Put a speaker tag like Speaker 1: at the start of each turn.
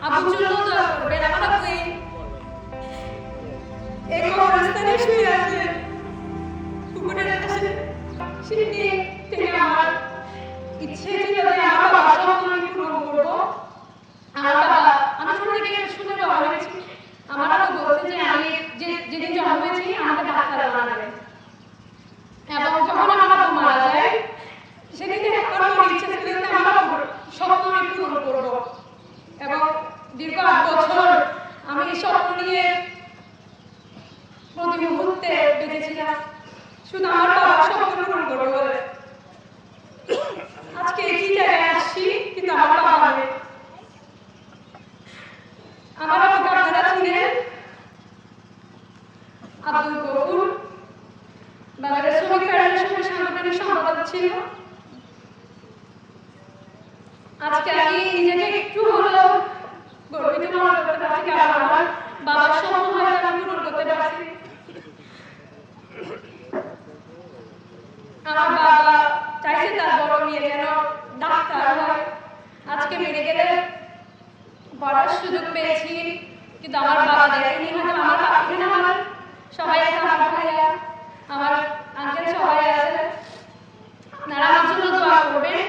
Speaker 1: আব্বুর জন্য দোয়া করবেন। আমার আব্বু এই কবরস্থানে শুয়ে আছে পুকুরের পাশে। সেদিন থেকে আমার ইচ্ছে ছিল যে আমার বাবার স্বপ্ন আমি পূরণ করবো। আমার বাবা, আমি ছোট থেকে শুনে বড় হয়েছি, আমার আব্বু বলছে যে আমি যেদিন জন্ম হয়েছি আমাকে ডাক্তার বানাবে। এবং যখন আমার আব্বু মারা যায় সেদিন একবার আমার ইচ্ছে ছিল যে আমার আব্বুর স্বপ্ন আমি পূরণ করবো। এবং দীর্ঘ ৮ বছর আমি এই স্বপ্ন নিয়ে প্রতি মুহূর্তে বেঁচেছিলাম শুধু আমার বাবার স্বপ্ন পূরণ করবো বলে। আজকে একই জায়গায় আসছি, কিন্তু আমার বাবা নেই। আমার আব্বুকে আপনারা চিনেন, আব্দুল গফুর বাংলাদেশ শ্রমিক ফেডারেশনের সাংগঠনিক সম্পাদক ছিল। আজকে আমি নিজেকে একটু হলেও গর্বিত মনে করতে পারছি, কারণ আমার বাবার স্বপ্ন হয়তো আমি পূরণ করতে পারছি। আমার বাবা চাইছে তার বড় মেয়ে যেন ডাক্তার হয়। আজকে মেডিকেলে পড়ার সুযোগ পেয়েছি, কিন্তু আমার বাবা দেখেনি। হয়তো আমার এখানে আমার সবাই আছে, আমার ভাইয়া, আমার আঙ্কেল সবাই আছে। আপনারা আমার জন্য দোয়া করবেন।